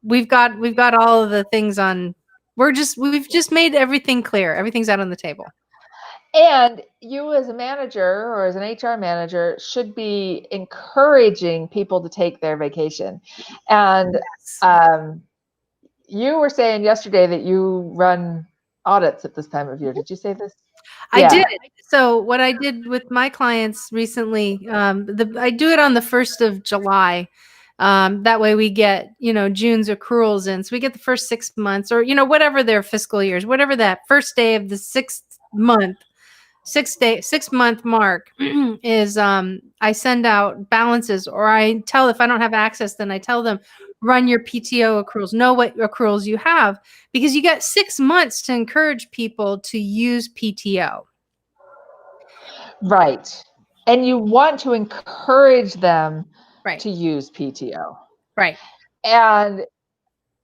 we've got all of the things on. We've just made everything clear. Everything's out on the table. And you as a manager or as an HR manager should be encouraging people to take their vacation. And you were saying yesterday that you run audits at this time of year. Did you say this? I did. So what I did with my clients recently, I do it on the 1st of July. That way we get, June's accruals in. So we get the first 6 months or, whatever their fiscal years, whatever that first day of the 6th month, 6-month mark is, I send out balances, or I tell, if I don't have access, then I tell them, run your PTO accruals, know what accruals you have, because you got 6 months to encourage people to use PTO. Right. And you want to encourage them to use PTO. Right. And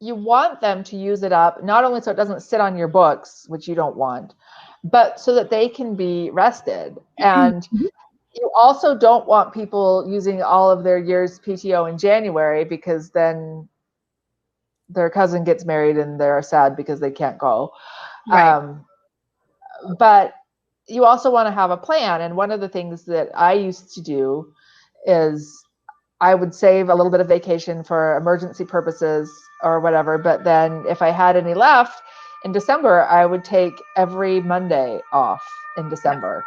you want them to use it up, not only so it doesn't sit on your books, which you don't want, but so that they can be rested. And you also don't want people using all of their year's PTO in January, because then their cousin gets married and they're sad because they can't go. Right. But you also want to have a plan. And one of the things that I used to do is I would save a little bit of vacation for emergency purposes or whatever. But then if I had any left in December, I would take every Monday off in December.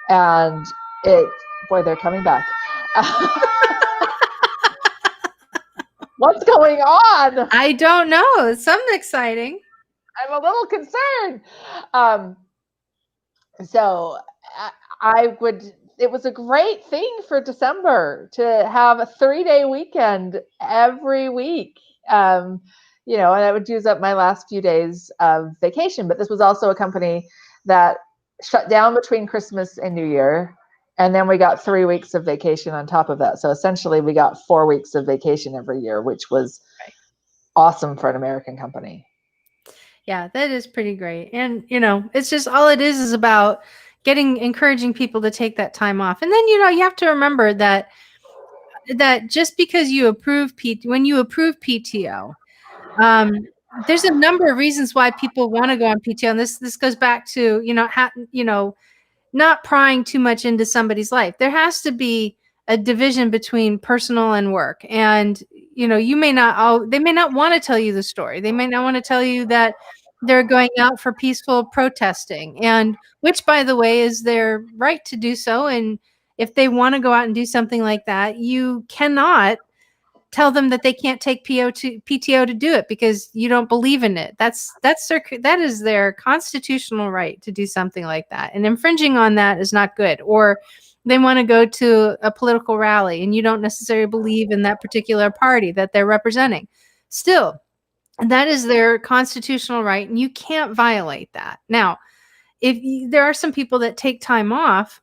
And boy, they're coming back. What's going on? I don't know. It's something exciting. I'm a little concerned. So it was a great thing for December to have a 3-day weekend every week. And I would use up my last few days of vacation. But this was also a company that shut down between Christmas and New Year. And then we got 3 weeks of vacation on top of that. So essentially, we got 4 weeks of vacation every year, which was awesome for an American company. Yeah, that is pretty great. And, it's just all it is about encouraging people to take that time off. And then, you have to remember that just because when you approve PTO, there's a number of reasons why people want to go on PTO. And this goes back to, not prying too much into somebody's life. There has to be a division between personal and work. And, they may not want to tell you the story. They may not want to tell you that they're going out for peaceful protesting, and which, by the way, is their right to do so. And if they want to go out and do something like that, you cannot tell them that they can't take PTO to do it because you don't believe in it. That is their constitutional right to do something like that. And infringing on that is not good. Or they want to go to a political rally and you don't necessarily believe in that particular party that they're representing. Still, that is their constitutional right, and you can't violate that. Now, there are some people that take time off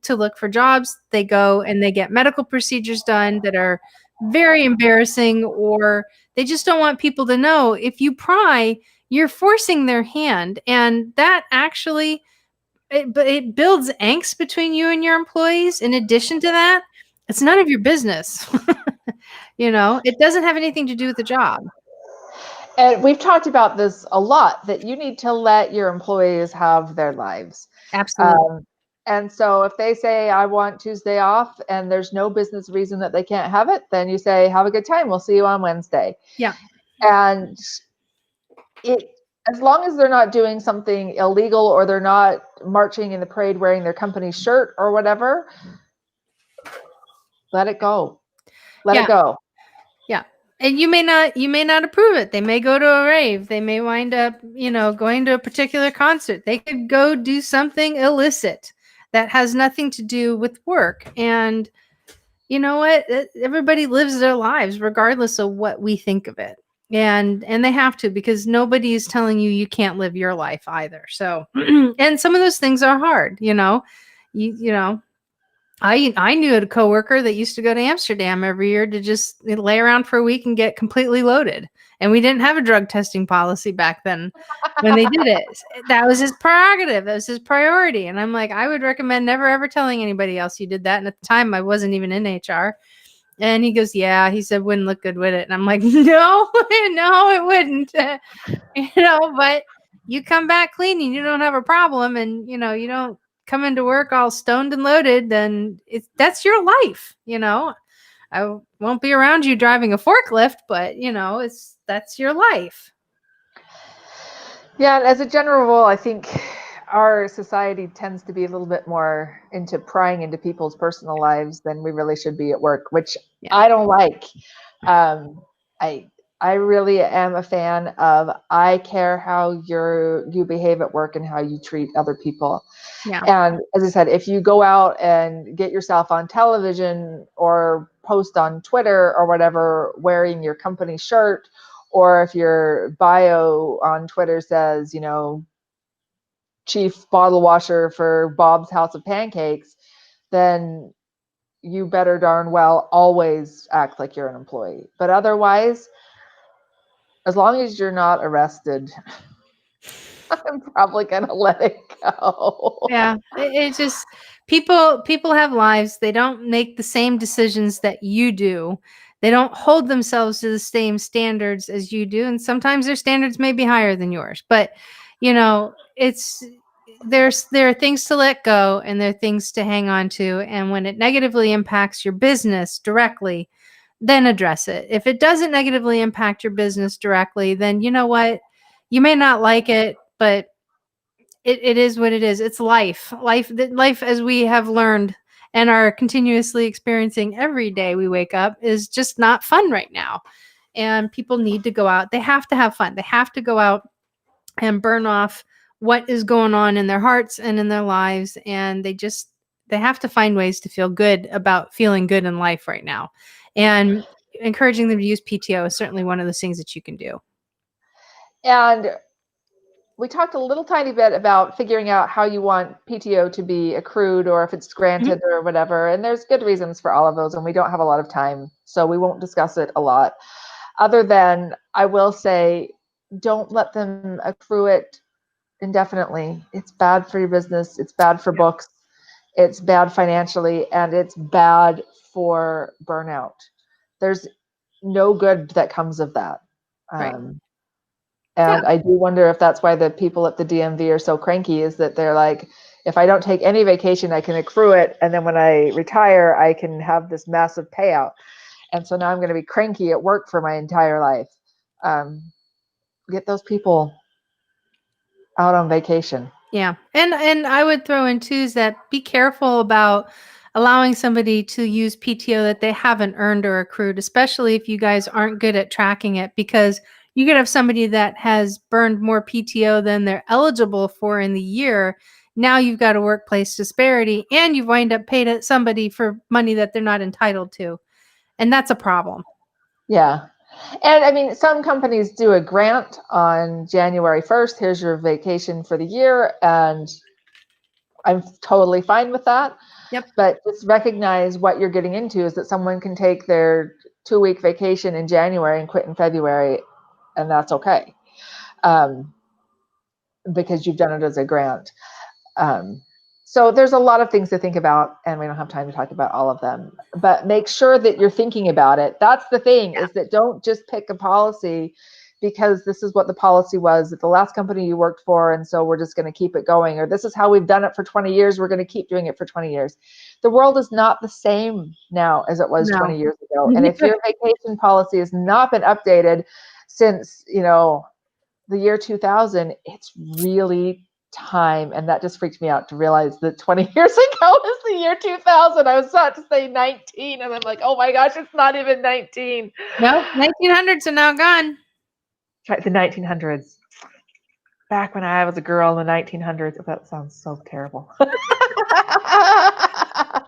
to look for jobs, they go and they get medical procedures done that are very embarrassing, or they just don't want people to know. If you pry, you're forcing their hand, and that actually it builds angst between you and your employees. In addition to that, it's none of your business. It doesn't have anything to do with the job. And we've talked about this a lot, that you need to let your employees have their lives. Absolutely. And so if they say, I want Tuesday off, and there's no business reason that they can't have it, then you say, have a good time. We'll see you on Wednesday. Yeah. And as long as they're not doing something illegal, or they're not marching in the parade wearing their company shirt or whatever, let it go. Let it go. Yeah. And you may not approve it. They may go to a rave. They may wind up, going to a particular concert. They could go do something illicit that has nothing to do with work. And you know what? Everybody lives their lives regardless of what we think of it. And they have to, because nobody is telling you can't live your life either. So, and some of those things are hard, I knew a coworker that used to go to Amsterdam every year to just lay around for a week and get completely loaded. And we didn't have a drug testing policy back then when they did it. That was his prerogative. That was his priority. And I'm like, I would recommend never, ever telling anybody else you did that. And at the time, I wasn't even in HR. And he goes, yeah, he said, wouldn't look good with it. And I'm like, no, it wouldn't. But you come back clean and you don't have a problem, and, you don't come into work all stoned and loaded, then that's your life. I won't be around you driving a forklift, but that's your life. Yeah, as a general rule, I think our society tends to be a little bit more into prying into people's personal lives than we really should be at work, which I don't like. I really am a fan of, I care how you behave at work and how you treat other people. Yeah. And as I said, if you go out and get yourself on television or post on Twitter or whatever wearing your company shirt, or if your bio on Twitter says, chief bottle washer for Bob's House of Pancakes, then you better darn well always act like you're an employee. But otherwise, as long as you're not arrested, I'm probably going to let it go. Yeah. It's just, people have lives. They don't make the same decisions that you do. They don't hold themselves to the same standards as you do. And sometimes their standards may be higher than yours, but there are things to let go, and there are things to hang on to. And when it negatively impacts your business directly, then address it. If it doesn't negatively impact your business directly, then you know what? You may not like it, but it is what it is. It's life as we have learned and are continuously experiencing every day we wake up is just not fun right now. And people need to go out. They have to have fun. They have to go out and burn off what is going on in their hearts and in their lives. And they have to find ways to feel good about feeling good in life right now. And encouraging them to use PTO is certainly one of those things that you can do. And we talked a little tiny bit about figuring out how you want PTO to be accrued or if it's granted or whatever. And there's good reasons for all of those. And we don't have a lot of time, so we won't discuss it a lot. Other than I will say, don't let them accrue it indefinitely. It's bad for your business. It's bad for books. It's bad financially, and it's bad for burnout. There's no good that comes of that. Right. And I do wonder if that's why the people at the DMV are so cranky, is that they're like, if I don't take any vacation, I can accrue it. And then when I retire, I can have this massive payout. And so now I'm going to be cranky at work for my entire life. Get those people out on vacation. Yeah. And I would throw in too is that be careful about allowing somebody to use PTO that they haven't earned or accrued, especially if you guys aren't good at tracking it, because you could have somebody that has burned more PTO than they're eligible for in the year. Now you've got a workplace disparity and you wind up paid somebody for money that they're not entitled to. And that's a problem. Yeah. And I mean, some companies do a grant on January 1st. Here's your vacation for the year. And I'm totally fine with that. Yep. But just recognize what you're getting into is that someone can take their 2-week vacation in January and quit in February, and that's okay. Because you've done it as a grant. So there's a lot of things to think about, and we don't have time to talk about all of them, but make sure that you're thinking about it. That's the thing, is that don't just pick a policy because this is what the policy was at the last company you worked for, and so we're just going to keep it going, or this is how we've done it for 20 years, we're going to keep doing it for 20 years. The world is not the same now as it was 20 years ago. And if your vacation policy has not been updated since, the year 2000, it's really time. And that just freaked me out to realize that 20 years ago is the year 2000. I was about to say 19, and I'm like, oh my gosh, it's not even 19. No, 1900s are now gone. The 1900s. Back when I was a girl in the 1900s. Oh, that sounds so terrible.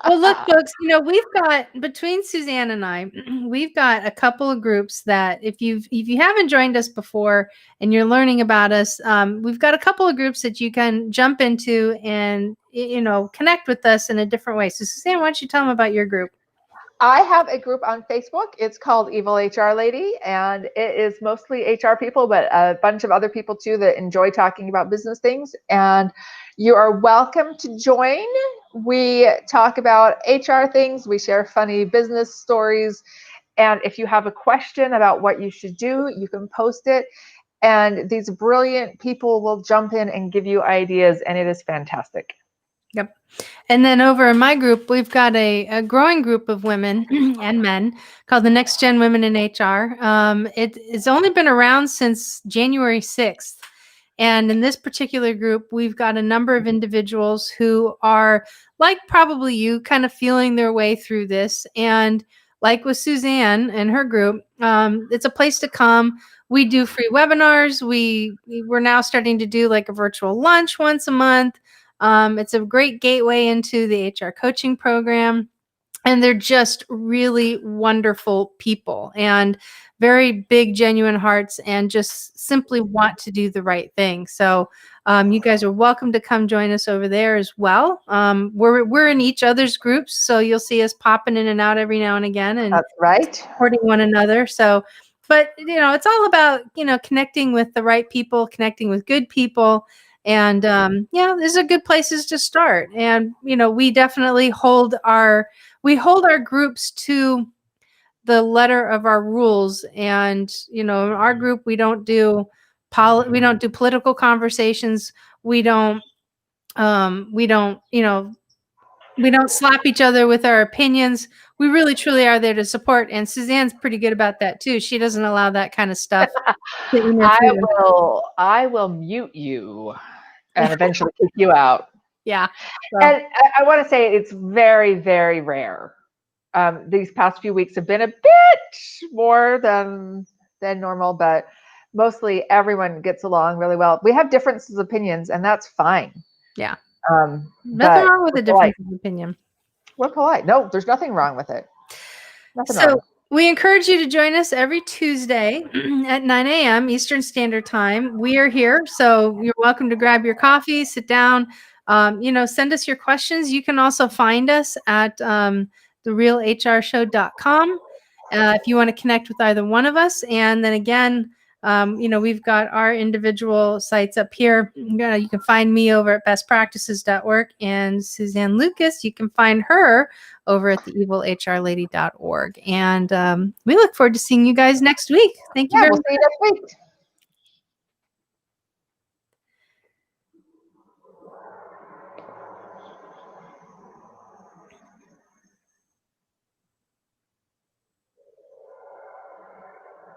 Well, look, folks, we've got, between Suzanne and I, we've got a couple of groups that if you haven't joined us before and you're learning about us, we've got a couple of groups that you can jump into and, connect with us in a different way. So Suzanne, why don't you tell them about your group? I have a group on Facebook. It's called Evil HR Lady, and it is mostly HR people, but a bunch of other people too that enjoy talking about business things. And you are welcome to join. We talk about HR things. We share funny business stories. And if you have a question about what you should do, you can post it. And these brilliant people will jump in and give you ideas, and it is fantastic. Yep. And then over in my group, we've got a growing group of women and men called the Next Gen Women in HR. It's only been around since January 6th. And in this particular group, we've got a number of individuals who are, like probably you, kind of feeling their way through this. And like with Suzanne and her group, it's a place to come. We do free webinars. We're now starting to do like a virtual lunch once a month. It's a great gateway into the HR coaching program. And they're just really wonderful people and very big, genuine hearts, and just simply want to do the right thing. So you guys are welcome to come join us over there as well. We're in each other's groups, so you'll see us popping in and out every now and again, and that's right, supporting one another. So, but it's all about connecting with the right people, connecting with good people. And these are good places to start. And we definitely hold our groups to the letter of our rules. And in our group, we don't do political conversations. We don't slap each other with our opinions. We really truly are there to support. And Suzanne's pretty good about that too. She doesn't allow that kind of stuff. I will mute you and eventually kick you out. Yeah. So. And I want to say it's very, very rare. These past few weeks have been a bit more than normal, but mostly everyone gets along really well. We have differences of opinions, and that's fine. Yeah. Nothing wrong with a difference of opinion. We're polite. No, there's nothing wrong with it. Nothing wrong. We encourage you to join us every Tuesday at 9 a.m. Eastern Standard Time. We are here, so you're welcome to grab your coffee, sit down, send us your questions. You can also find us at therealhrshow.com if you want to connect with either one of us. And then again, we've got our individual sites up here. You can find me over at bestpractices.org, and Suzanne Lucas, you can find her over at theevilhrlady.org. And we look forward to seeing you guys next week. Thank you very much. We'll see you next week.